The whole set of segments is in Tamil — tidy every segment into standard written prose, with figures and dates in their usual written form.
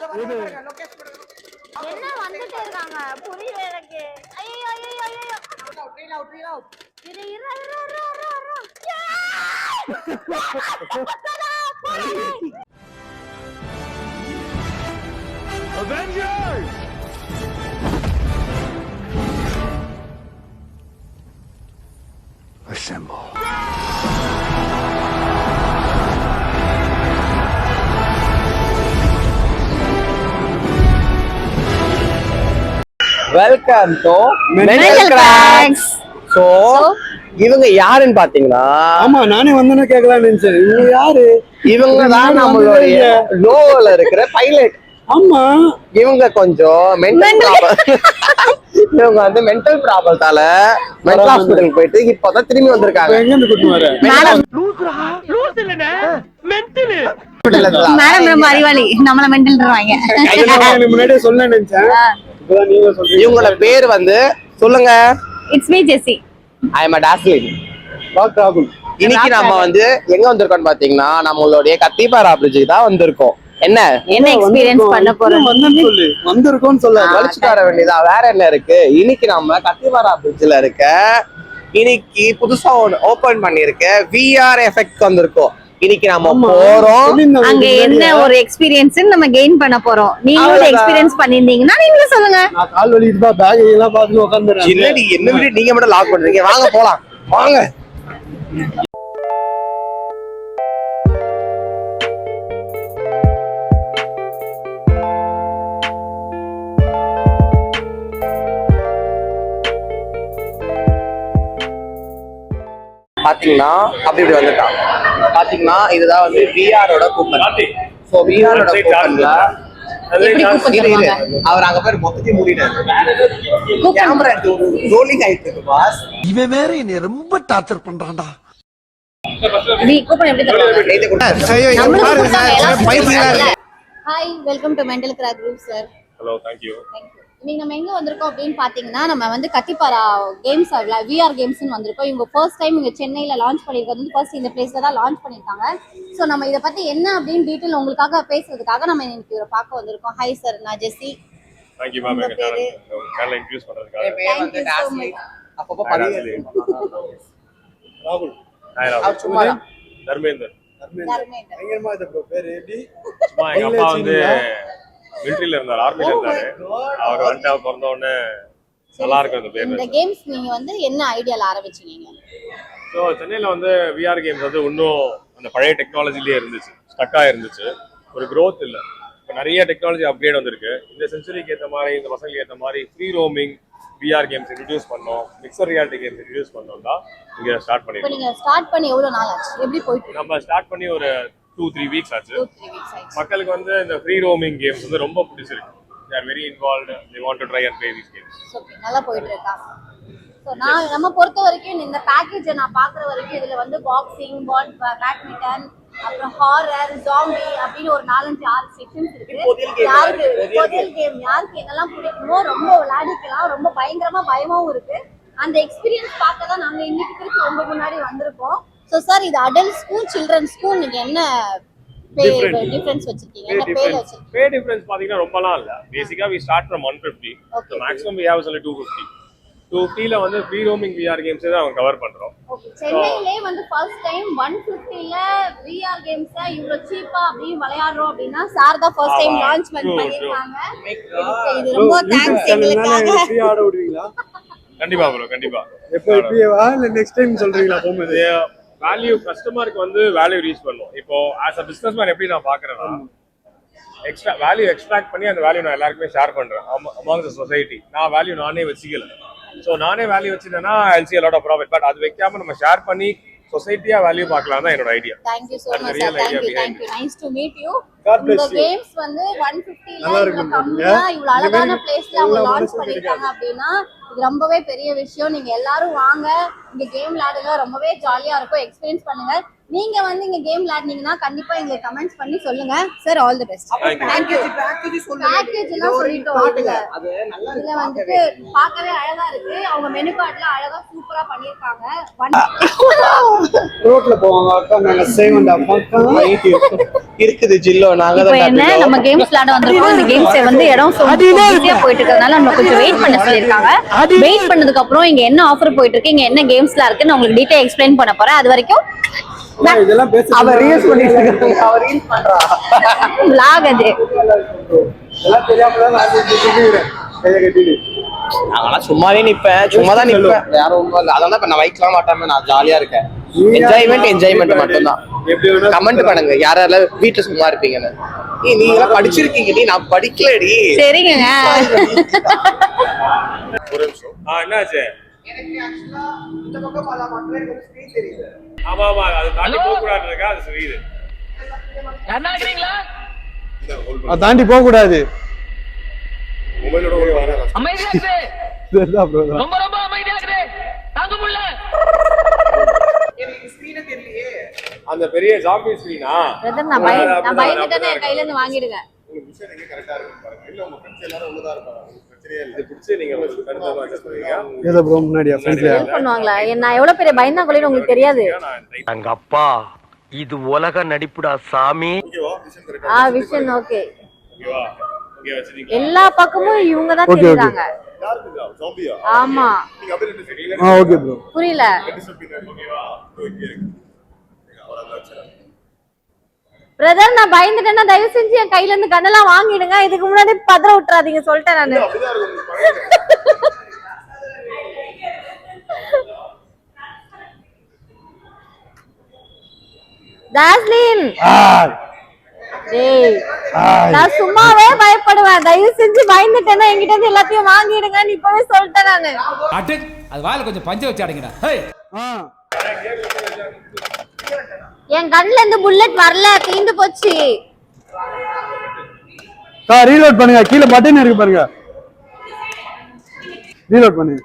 என்ன வந்துட்டே இருக்காங்க புரியல எனக்கு. ஐயோ ஐயோ ஐயோ இரு இரு Avengers! Assemble. Welcome to mental cracks. So இவங்க யாருன்னு பாத்தீங்கன்னா, ஆமா நானே வந்தேன்னு கேட்கலாம்னு நினைச்சேன். இவங்க யாரு? இவங்க தான் நம்மளுடைய லோகோல இருக்கிற பைலட். ஆமா இவங்க கொஞ்சம் மென்டல் இவங்க வந்து மென்டல் ப்ராப்ளத்தால மென்டல் ஹாஸ்பிடல் போயிட்டு இப்பதான் திரும்பி வந்திருக்காங்க. எங்க இருந்து கூட்டு வர? மேடம் ரொம்ப அறிவாளி, நம்மள மெண்டல்ன்றாங்க. முன்னாடியே சொல்ல நினைச்சேன். இப்பதான் நீங்க சொல்றீங்க. இவங்களோட பேர் வந்து சொல்லுங்க. It's me Jesi. I am Dazlin. Doctor ராகுல். இன்னைக்கு நம்ம வந்து எங்க வந்திருக்கோம்னு பாத்தீங்கன்னா, நம்மளுடைய கத்திப்பாரா பிரிட்ஜுக்கு தான் வந்திருக்கோம். என்ன எக்ஸ்பீரியன்ஸ் பண்ண போறோம்? வந்தேன்னு சொல்லு, வந்திருக்கோம்னு சொல்ல கழிச்சுட்டு வர வேண்டியதா, வேற என்ன இருக்கு. இன்னைக்கு நம்ம கத்திப்பாரா பிரிட்ஜ்ல இருக்க இன்னைக்கு புதுசா ஒன்று ஓபன் பண்ணிருக்க விஆர் எஃபெக்ட் வந்திருக்கோம். இன்னைக்கு நம்ம போறோம். அங்க என்ன ஒரு எக்ஸ்பீரியன்ஸ் நம்ம கெயின் பண்ண போறோம். நீங்களும் எக்ஸ்பீரியன்ஸ் பண்ணிருந்தீங்கன்னா நீங்களும் சொல்லுங்க. நான் கால் வலிக்குது பா, பேக் எல்லாம் பார்த்து உட்கார்ந்துறேன். இல்லடி என்ன விட நீங்க மட்டும் லாக் பண்றீங்க. வாங்க போலாம் வாங்க. பாத்தீங்கன்னா அப்படி இப்படி வந்துட்டான். பாத்தீங்கன்னா இதுதான் வந்து விஆரோட கூப்பன். சோ விஆரோட கூப்பன்ல அவர் அங்க பேர் மொத்தத்தையும் மூடினாரு. கேமரா ரோலிங் ஆயிட்டு இருக்கு பாஸ். இவன் வேற என்னை ரொம்ப டார்ச்சர் பண்றான்டா. கூப்பன் எப்படி தருவாங்க? Hi, welcome to mental crack group sir. Hello, thank you. இன்னைக்கு நம்ம எங்க வந்திருக்கோம் அப்படின்னு பாத்தீங்கன்னா, நம்ம வந்து கத்திப்பாரா கேம்ஸ் விஆர் கேம்ஸ்னு வந்திருக்கோம். இவங்க ஃபர்ஸ்ட் டைம் இங்க சென்னையில லான்ச் பண்ணிருக்கிறது வந்து ஃபர்ஸ்ட் இந்த பிளேஸ்ல தான் லான்ச் பண்ணிருக்காங்க. சோ நம்ம இத பத்தி என்ன அப்படின்னு டீடைல் உங்களுக்காக பேசுறதுக்காக நம்ம இன்னைக்கு இவரை பார்க்க வந்திருக்கோம். ஹாய் சார், நான் ஜெசி. தேங்க் யூ மேம், எங்க சேனலை இன்ட்ரோ듀ce பண்றதுக்காக. என் பேர் வந்து டாஸ்லின். அப்பப்ப பதிவு ராகுல். ஹாய் ராகுல். சும்மா தர்மேந்தர். பயங்கரமா இது ப்ரோ. பேர் எப்படி? சும்மா எங்க அப்பா வந்து மிலிட்டரியில இருந்தார், ஆர்மில இருந்தாரு. அவர் வந்து பிறந்த உடனே நல்லா இருக்கும் அந்த பேர். இந்த கேம்ஸ் நீங்க வந்து என்ன ஐடியால ஆரம்பிச்சீங்க? ஸோ சென்னையில வந்து விஆர் கேம்ஸ் வந்து இன்னும் அந்த பழைய டெக்னாலஜிலேயே இருந்துச்சு, ஸ்டக்கா இருந்துச்சு. ஒரு க்ரோத் இல்லை. இப்போ நிறைய டெக்னாலஜி அப்கிரேட் வந்திருக்கு. இந்த சென்ச்சுரிக்கு ஏற்ற மாதிரி, இந்த பசங்களுக்கு ஏற்ற மாதிரி free roaming VR games introduce பண்ணோம், மிக்சர் ரியாலிட்டி கேம்ஸ் இன்ட்ரடியூஸ் பண்ணோம் தான் இங்க ஸ்டார்ட் பண்ணிருக்கோம். நீங்க ஸ்டார்ட் பண்ணி எவ்வளவு நாள் ஆச்சு? எப்படி போயிட்டு? நம்ம ஸ்டார்ட் பண்ணி ஒரு 2-3 வீக்ஸ் ஆச்சு. மக்களுக்கு வந்து இந்த ஃப்ரீ ரோமிங் கேம்ஸ் வந்து ரொம்ப பிடிச்சிருக்கு. they are very involved, they want to try and play these games. Okay, நல்லா போயிட்டு இருக்கா? சோ நம்ம பொறுத்த வரைக்கும் இந்த பேக்கேஜை நான் பாக்குற வரைக்கும் இதுல வந்து பாக்ஸிங், பேட்மிண்டன், அப்புறம் ஹாரர், ஜாம்பி அப்படின்னு ஒரு 4-5-6 செக்ஷன்ஸ் இருக்கு. யாருக்கு என்னெல்லாம் பிடிக்குமோ ரொம்ப விளையாடிக்கலாம். ரொம்ப பயங்கரமா பயமாவும் இருக்கு. அந்த எக்ஸ்பீரியன்ஸ் பார்க்க தான் நாங்க இன்னைக்கு திருப்பி ரொம்ப முன்னாடி வந்திருக்கோம். சோ சார், இது அடல்ட்ஸ்க்கும் சில்ட்ரன்ஸ்க்கும் நீங்க என்ன டிஃபரன்ஸ் வச்சிருக்கீங்க? என்ன பேர் வச்சிருக்கீங்க? பே டிஃபரன்ஸ் பாத்தீங்கன்னா ரொம்பலாம் இல்ல. பேசிக்கா we start from 150. So maximum we have only 250. 250ல வந்து ஃப்ரீ ரோமிங் விஆர் கேம்ஸ் தான் அவங்க கவர் பண்றோம். ஓகே, சென்னையிலே வந்து ஃபர்ஸ்ட் டைம் 150ல விஆர் கேம்ஸ் இவ்வளவு சீப்பா அப்படியே விளையாடுறோம் அப்படினா சார் தான் ஃபர்ஸ்ட் டைம் லான்ச் பண்ணிருக்காங்க. இது ரொம்ப தேங்க்ஸ் எங்களுக்காக. ஃப்ரீ ஆட விடுவீங்களா? கண்டிப்பா ப்ரோ, கண்டிப்பா. எப்போ இப்போவா இல்ல நெக்ஸ்ட் டைம் சொல்றீங்களா? போகும்போது வேல்யூ கஸ்டமருக்கு வந்து வேல்யூ ரீச் பண்ணும். இப்போ ஆஸ் அ பிசினஸ்மேன் எப்படி நான் பாக்குறேன்னா, எக்ஸ்ட்ரா வேல்யூ எக்ஸ்ட்ராக்ட் பண்ணி அந்த வேல்யூ நான் எல்லாருக்குமே ஷேர் பண்றேன் அமாங் தி சொசைட்டி. நான் வேல்யூ நானே வச்சுக்கல. ஸோ நானே வேல்யூ வச்சுட்டேன்னா I see a lot of profit. But அது வைக்காம நம்ம ஷேர் பண்ணி சொசைட்டியா வேல்யூ பார்க்கலாம் தான் என்னோட idea. Thank you so much sir. Thank you. Nice to meet you. God bless இந்த you. கேம்ஸ் வந்து 150ல இவ்வளவு கம்மியா இவ்வளவு அழகான பிளேஸ்ல அவங்க லான்ச் பண்ணிருக்காங்க அப்படின்னா இது ரொம்பவே பெரிய விஷயம். நீங்க எல்லாரும் வாங்க, இங்க கேம் விளையாடுங்க, ரொம்பவே ஜாலியா இருக்கும், எக்ஸ்பீரியன்ஸ் பண்ணுங்க. நீங்க வந்து இங்க கேம் விளையாடுனீங்கன்னா கண்டிப்பா எங்களுக்கு கமெண்ட்ஸ் பண்ணி சொல்லுங்க sir. All the best. Package package எல்லாம் சொல்லிட்டோம். அது நல்லா இதுல வந்துட்டு பார்க்கவே அழகா இருக்கு. அவங்க மெனு கார்ட்ல அழகா சூப்பரா பண்ணிருக்காங்க. ரோட்ல போவாங்க அக்கா நாங்க செய்வோம்டா பக்கம் இருக்குது ஜில்லோ. நாங்க இப்போ தான் என்ன நம்ம கேம்ஸ் விளையாட வந்திருக்கோம். இந்த கேம்ஸ் வந்து இடம் ஈஸியா போயிட்டு இருக்கறதுனால நம்ம கொஞ்சம் வெயிட் பண்ண சொல்லிருக்காங்க. வெயிட் பண்ணதுக்கு அப்புறம் இங்க என்ன ஆஃபர் போயிட்டு இருக்கு, இங்க என்ன கேம்ஸ்லாம் இருக்குன்னு உங்களுக்கு டீடைல் எக்ஸ்பிளைன் பண்ண போறேன். அது வரைக்கும் இதெல்லாம் பேசி அவ ரீல்ஸ் பண்ணிட்டு இருக்காங்க. அவ ரீல்ஸ் பண்றா. vlog அது. இதெல்லாம் தெரியாம தான் நான் சொல்லிக்கிறேன். கையை கட்டிட்டு நாங்களாம் சும்மாவே நிப்பேன், சும்மா தான் நிப்பேன், வேற ஒண்ணும் இல்ல. அதனால இப்ப நான் வைக்கலாம் மாட்டாம நான் ஜாலியா இருக்கேன். என்ஜாய்மெண்ட் மட்டும்தான். கமெண்ட் பண்ணுங்க யாரெல்லாம் வீட்டுல சும்மா இருப்பீங்கன்னு. நீங்க எல்லாம் படிச்சிருக்கீங்க, நான் படிக்கலடி. சரிங்க. ஒரு நிமிஷம். என்னாச்சு? இந்த பக்கம் பாலா மாட்டல எனக்கு ஸ்கிரீன் தெரியுது. ஆமா அது தாண்டி போக கூடாது இருக்கா, அது தெரியுது. அதை தாண்டி போக கூடாது. மொபைலோட ஒரு வர அந்த பெரிய ஜாம்பி ஸ்கிரீனா பிரதர் நான் பயந்துட்டேன்னு என் கையில இருந்து வாங்கிடுங்க. உங்களுக்கு விஷயம் எங்க கரெக்டா இருக்கு பாருங்க. இல்ல உங்க ஃப்ரெண்ட்ஸ் எல்லாரும் உள்ளதா இருப்பாங்க, பிரச்சனையே இல்ல. இது பிடிச்சு நீங்க கரெக்டா அட்ஜஸ்ட் பண்ணுவீங்க. ஏதோ ப்ரோ முன்னாடியா ஃப்ரெண்ட்ஸ்ல ஹெல்ப் பண்ணுவாங்களா? நான் எவ்வளவு பெரிய பயந்தா கொள்ளைன்னு உங்களுக்கு தெரியாது. அங்க அப்பா இது உலக நடிப்புடா சாமி. ஓகேவா? விஷயம் கரெக்டா விஷன் ஓகே. ஓகேவா? ஓகே வச்சிட்டீங்க. எல்லா பக்கமும் இவங்க தான் தெரியுறாங்க. யாருக்குங்க? ஜாம்பியா? ஆமா. நீங்க அப்படியே ரெண்டு சைடுல ஓகே ப்ரோ. புரியல. ஓகேவா? ஓகே இருக்கு. பிரதர் நான் பயந்துட்டேன்னா தயவு செஞ்சு என் கையில இருந்து கண்ணெல்லாம் வாங்கிடுங்க. இதுக்கு முன்னாடி பதற விட்டுறாதீங்க சொல்லிட்டேன் நானு. தாஸ்லின் டேய் நான் சும்மாவே பயப்படுவேன். தயவு செஞ்சு பயந்துட்டேன்னா என்கிட்ட இருந்து எல்லாத்தையும் வாங்கிடுங்கன்னு இப்பவே சொல்லிட்டேன் நானு. அது வாயில கொஞ்சம் பஞ்ச வச்சு அடங்கிடா. என் கண்ணுல இருந்து புல்லட் வரல, தீந்து போச்சு. ரீலோட் பண்ணுங்க, கீழே பட்டன் இருக்கு பாருங்க, ரீலோட் பண்ணுங்க.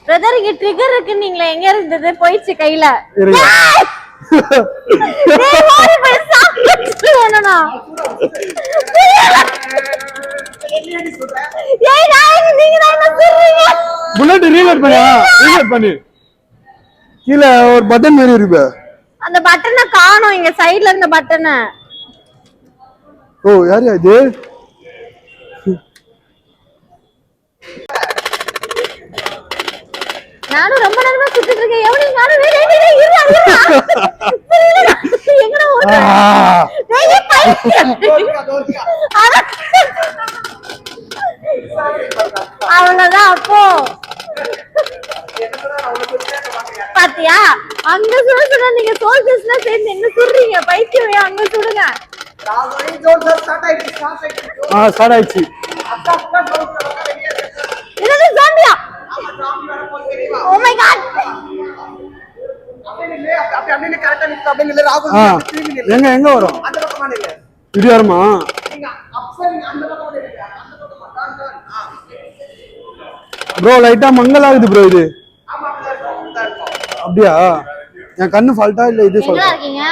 பிரதர் இங்க ட்ரிகர் இருக்கு, நீங்களே எங்க இருந்தது போயிடுச்சு கையில. இருங்க. புல்லட் ரீலோட் பண்ணு, ரீலோட் பண்ணு. கீழே ஒரு பட்டன் மாதிரி இருக்கு. அந்த பட்டனை காணோம் இங்க சைடுல இருந்த பட்டனை. ஓ யாரு இது? நானும் ரொம்ப நேரமா சுத்திட்டு இருக்கேன். எவனி நானும் எங்கடா ஓடுற? அவ்வளவுதான். அப்போ பாத்தியா அங்க சுட சுட நீங்க சோல்ஜர்ஸ்ல சேர்ந்து என்ன சுடுறீங்க? பைத்தியம், அங்க சுடுங்க. ஸ்டார்ட் ஆயிடுச்சு. இது ஜாம்பியா? Oh my God. எங்க வரும்? இது வருமா? ப்ரோ லைட்டா மங்கல் ஆகுது ப்ரோ. இது அப்படியா? என் கண்ணு ஃபால்ட்டா இல்ல இது ஃபால்ட்டா? எங்க இருக்கீங்க?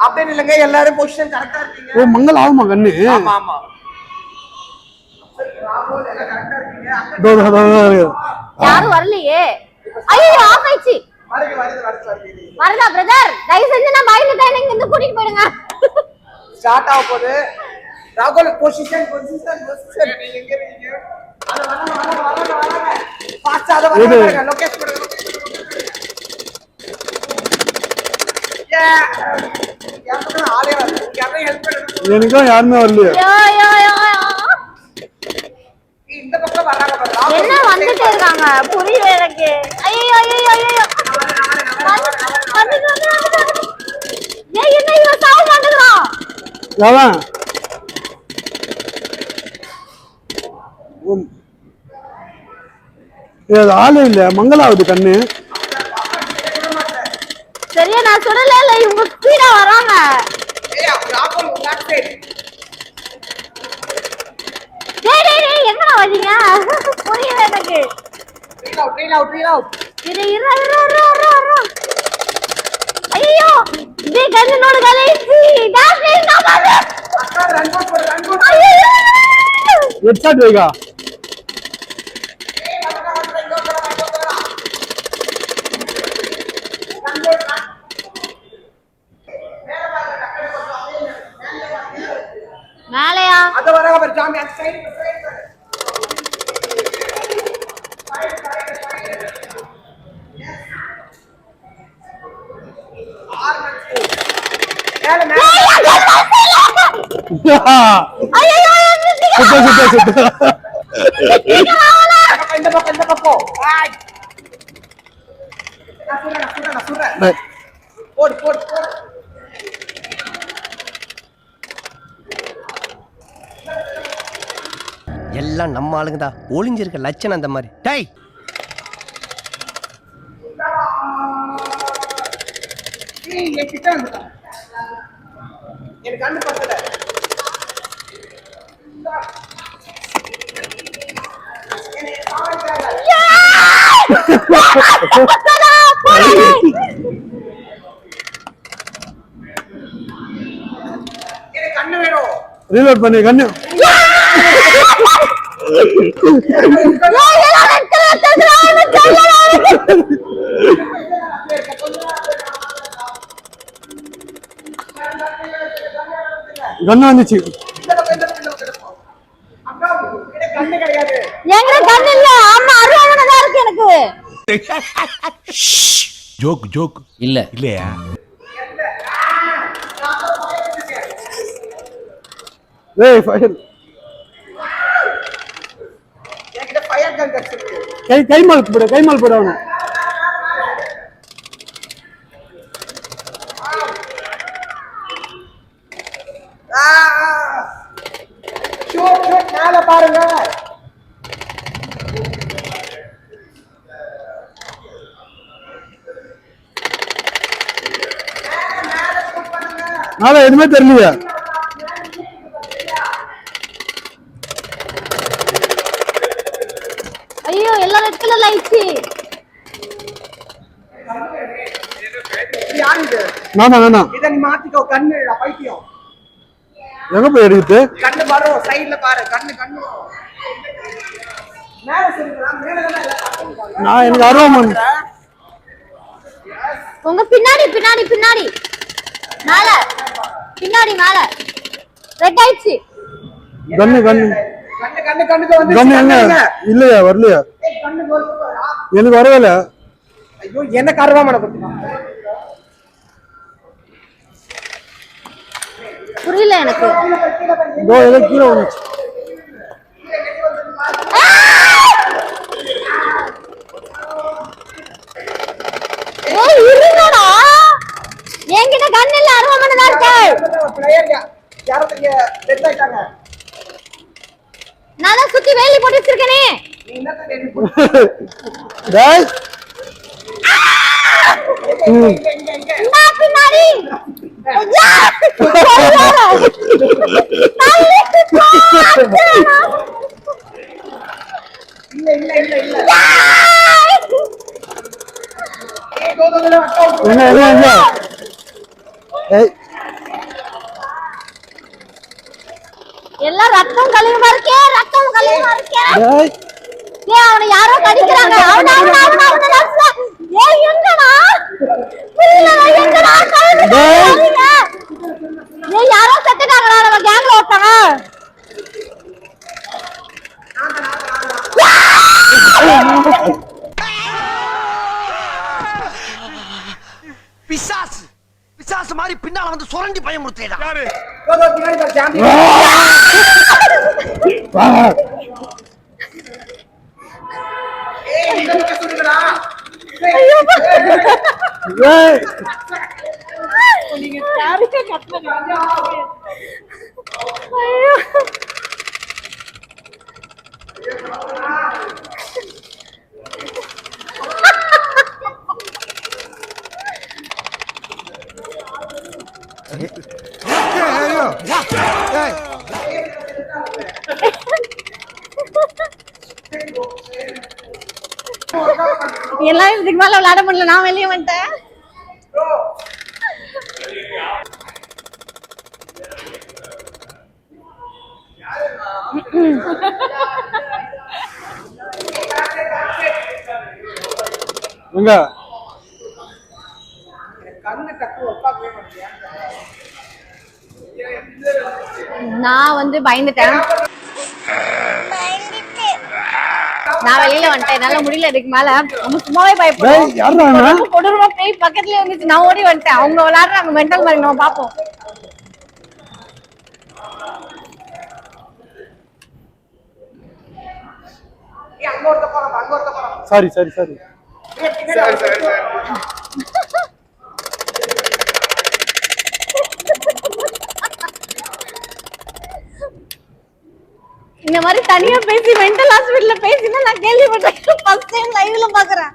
அப்படியே இல்லங்க, எல்லாரும் பொசிஷன் கரெக்ட்டா இருக்கீங்க. ஓ மங்கல் ஆகுமா கண்ணு? ஆமா ஆமா. யாரும் வரலையே. ஐயோ ஆஃப் ஆயிடுச்சு. வரதா பிரதர் தயவு செஞ்சு நான் பயந்துட்டேன், நீங்க இங்க கூட்டிட்டு போயிடுங்க. ஸ்டார்ட் ஆக போகுது. ராகுல் பொசிஷன் நீங்க எங்க இருக்கீங்க? வர பாஸ்டா அத வர லொகேஷன் பண்ணுங்க. ஆளே வரல. யாரும் ஹெல்ப் பண்ணுங்க. எனக்கும் யாருமே வரலையே. இந்த பக்கம் வராங்க பாரு. என்ன வந்துட்டே இருக்காங்க புரியல எனக்கு. ஐயோ ஐயோ ஐயோ ஏய் என்ன இவன் சாவ மாட்டேங்கிறான். லவன் இது ஆளே இல்ல, மங்கலாவுது கண்ணு. சரியா நான் சொல்லல இல்ல, இவங்க ஸ்பீடா வராங்க. ஏய் ராகுல் பேக் சைடு. டேய் எங்கடா வரீங்க? புரியல எனக்கு. Reel out. இரு டேய் கண்ணு நோடு கலைச்சி டாக்டர் காப்பாத்து அக்கா ரன் போடு ஹெட்ஷாட் வைக்கா மேலையா அத வரங்க பாரு ஜாம்பி அந்த சைடு இந்த பக்கம் நான் சொல்றேன் போடு எல்லாம் நம்ம ஆளுங்கடா ஒளிஞ்சிருக்க லட்சணம் அந்த மாதிரி டேய் கிட்ட வந்துடா எனக்கு கண்ணு பத்தல எனக்கு கண்ணு வேணும் ரீலோட் பண்ணி கண்ணு கண்ணு வந்துச்சு அக்கா எனக்கு கண்ணு கிடையாது எங்க கண்ணு இல்ல அம்மா அருவாமனை தான் இருக்கு எனக்கு ஜோக் இல்ல இல்லையா ஏய் ஃபயர் என்கிட்ட ஃபயர் கன் கிடைச்சிருக்கு கைமால் போடு அவனை ஷூட் மேல பாருங்க நாளை எதுவுமே தெரியலையா ஐயோ எல்லாம் ரெட் கலர்ல ஆயிடுச்சு யாரு இது வேணாம் இத நீ மாத்திக்கோ கண்ணு பைத்தியம் எங்க போய் எடுக்குது கண்ணு வரும் சைடுல பாரு கண்ணு மேல சொல்லுங்க மேல தான் நான் எனக்கு அருவாமன் உங்க பின்னாடி மேல மேல ரெட் ஆயிடுச்சு கண்ணு வந்து எங்க இல்லையா வரலையா ஏய் கண்ணு வருது எனக்கு வரவே ஐயோ என்ன கருவாமனை கொடுத்துமா புரியல எனக்கு இதோ ஏதோ கீழே வந்துச்சு ஏய் இருங்கடா என்கிட்ட கண்ணு இல்ல அருவாமனை தான் இருக்கு பிளேயர் யாரோ டெத் ஆயிட்டாங்க நான் சுத்தி வேலி போட்டு வச்சிருக்கேனே நீ என்ன தேடி டேய் நான் பின்னாடி ஐயா! இல்ல என்ன ஏய் எல்லாம் ரத்தம் கழிவுமா இருக்கே டேய் ஏய் அவனை யாரோ கடிக்கிறாங்க அவன ஏய் எங்கடா புரியல எங்கடா ஏய் யாரோ செத்துட்டாங்கடா நம்ம கேங்ல ஒருத்தங்க பிசாசு மாதிரி பின்னால வந்து சுரண்டி பயமுறுத்தேடா ஏய் ஐயோ எல்லாம் இதுக்கு மேல விளையாட முடியல நான் வெளியே வந்துட்டேன் எங்க நான் வந்து பயந்துட்டேன். நான் வெளியில வந்துட்டேன், என்னால முடியல. இதுக்கு மேல நம்ம சும்மாவே பயப்படுறோம். கொடூரமா பேய் பக்கத்துலயே வந்துச்சு, நான் ஓடி வந்துட்டேன். அவங்க விளையாடுறாங்க மென்டல் மாதிரி, நம்ம பாப்போம். Sorry sorry sorry. இந்த மாதிரி தனியா பேசி மென்டல் ஹாஸ்பிடல்ல பேசினா நான் கேள்விப்பட்டேன். ஃபர்ஸ்ட் டைம் லைவ்ல பாக்குறேன்.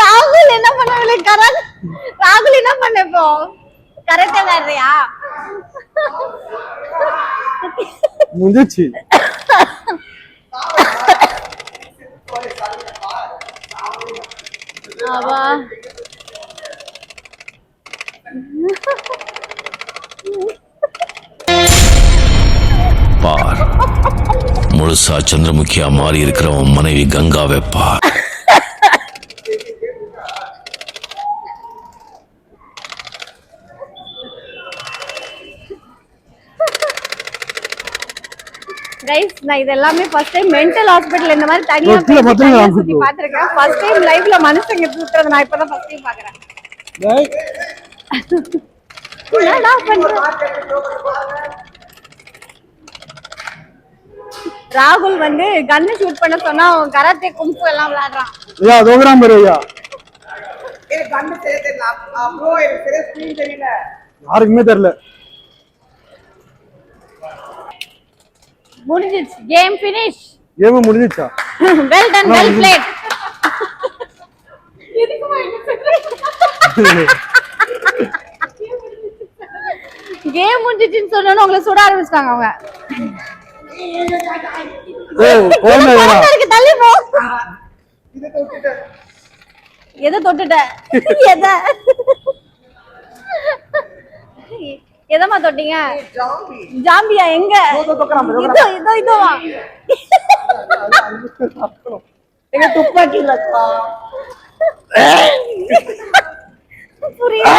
ராகுல் என்ன பண்ணவில்லை? ராகுல் என்ன பண்ண இப்போ? கரெக்டா விளையாடுறியா? முடிஞ்சிச்சு. அவா பார், முழுசா சந்திரமுகியா மாறி இருக்கிற உன் மனைவி கங்காவை பார். கைஸ், நான் இது எல்லாமே ஃபர்ஸ்ட் டைம் மென்டல் ஹாஸ்பிடல் இந்த மாதிரி தனியா சுத்தி பாத்துர்க்கேன். ஃபர்ஸ்ட் டைம் லைவ்ல மனுஷங்க சுத்துறது நான் இப்பதான் ஃபர்ஸ்ட் டைம் பாக்குறேன். என்னடா பண்ற? ராகுல் வந்து கன் ஷூட் பண்ண சொன்னா அவன் கராத்தே கும்ஃபு எல்லாம் விளையாடுறான். ஐயா தோகராம் பேர் ஐயா. எனக்கு கண்ணு தெரியல. ப்ரோ எனக்கு சரியா ஸ்கிரீன் தெரியல. யாருக்குமே தெரியல. முடிஞ்சிச்சு. Game finish. கேம் முடிஞ்சிச்சா? Well done, well played. எதுக்குமா என்ன சொல்றீங்க? கேம் முடிஞ்சிச்சுன்னு சொன்னோன்னு உங்களை சுட ஆரம்பிச்சிட்டாங்க அவங்க. தள்ளி போ. எதை தொட்டுட்ட? எதமா தொட்டீங்க? ஜாம்பியா? எங்க? இதோ இதோவா? எங்க துப்பாக்கி இல்லக்கா. புரியல.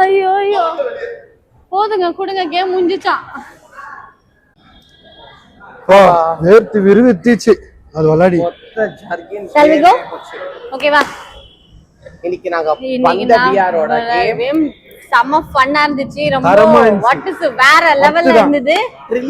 ஐயோ ஐயோ, போதுங்க, கொடுங்க. கேம் முடிஞ்சிச்சான். நேர்த்து விருதுச்சு அது விளையாடி. Shall we go? Okay வா. இன்னைக்கு நாங்க வந்த பிஆரோட கேம் செம்ம ஃபன்னா இருந்துச்சு. ரொம்ப வாட் இஸ் வேற லெவல்ல இருந்தது.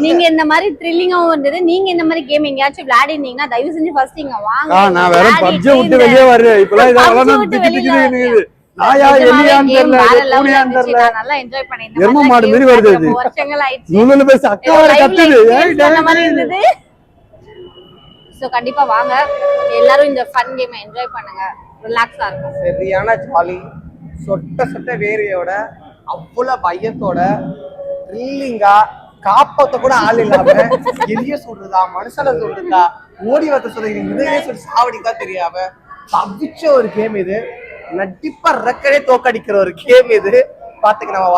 நீங்க இந்த மாதிரி த்ரில்லிங்காவும் இருந்தது. நீங்க இந்த மாதிரி கேம் எங்கயாச்சும் விளையாடினீங்கன்னா தயவு செஞ்சு ஃபர்ஸ்ட் இங்க வாங்க. நான் வேற பப்ஜி விட்டு வெளியே வரேன். இப்பலாம் இத விளையாடணும் திக்கிது. நாயா எலியான்னு தெரியல, கூடியான்னு தெரியல. நான் நல்லா என்ஜாய் பண்ணேன். எரும மாடு மாதிரி வருது அது. வருஷங்கள் ஆயிடுச்சு. நூலுல பேச அக்கா வர கத்துது. இந்த மாதிரி இருந்தது. சோ கண்டிப்பா வாங்க, எல்லாரும் இந்த ஃபன் கேம் என்ஜாய் பண்ணுங்க. ரிலாக்ஸா இருக்கும். சரியான ஜாலி. சொட்ட வேறையோட அவ்வளவு பயத்தோட த்ரில்லிங்கா, காப்பத்த கூட ஆள் இல்லாம எலிய சொல்றதா மனுஷனை சொல்றதா ஓடி வர சொல்றீங்க முதலே சொல்லி சாவடிக்கா தெரியாம தவிச்ச ஒரு கேம் இது. நடிப்பா ரெக்கடே தோக்கடிக்கிற ஒரு கேம் இது. பாத்துக்க நம்ம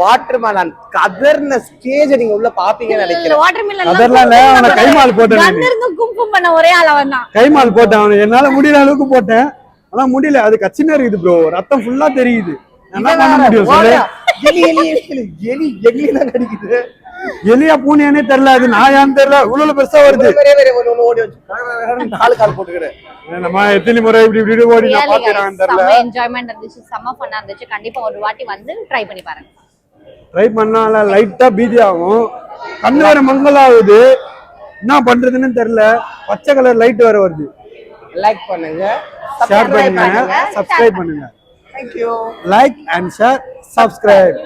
வாட்டர் மேலான் கதர்ன ஸ்டேஜ் நீங்க உள்ள பாப்பீங்கன்னு நினைக்கிறேன். வாட்டர் மேலான் அதெல்லாம் அவன கைமால் போட்டேன். கண்ணர்ந்து கும்பம் பண்ண ஒரே ஆள வந்தான். கைமால் போட்டேன் அவன. என்னால முடியல அளவுக்கு போட்டேன். ஆனா முடியல, அது கச்சினா இருக்குது ப்ரோ. ரத்தம் ஃபுல்லா தெரியுது. என்ன பண்ண முடியும் சொல்லு? எலி தான் கடிக்குது. எலியா பூனையானே தெரியல, அது நாயான்னு தெரியல. இவ்வளவு பெருசா வருது. ஓடி வந்து கால் போட்டுக்கிறேன். நம்ம எத்தனை முறை இப்படி ஓடி நான் பாத்துறேன் தெரியல. செம்ம என்ஜாய்மென்ட் இருந்துச்சு, செம்ம ஃபன்னா இருந்துச்சு. கண்டிப்பா ஒரு வாட்டி வந்து ட்ரை பண்ணி பாருங்க. ட்ரை பண்ணால லைட்டா பீதி ஆகும். கண்ணு வேற மங்கலாகுது. என்ன பண்றதுன்னு தெரியல. பச்சை கலர் லைட் வேற வருது. லைக் பண்ணுங்க, ஷேர் பண்ணுங்க, சப்ஸ்கிரைப் பண்ணுங்க. Thank you. Like and share, subscribe.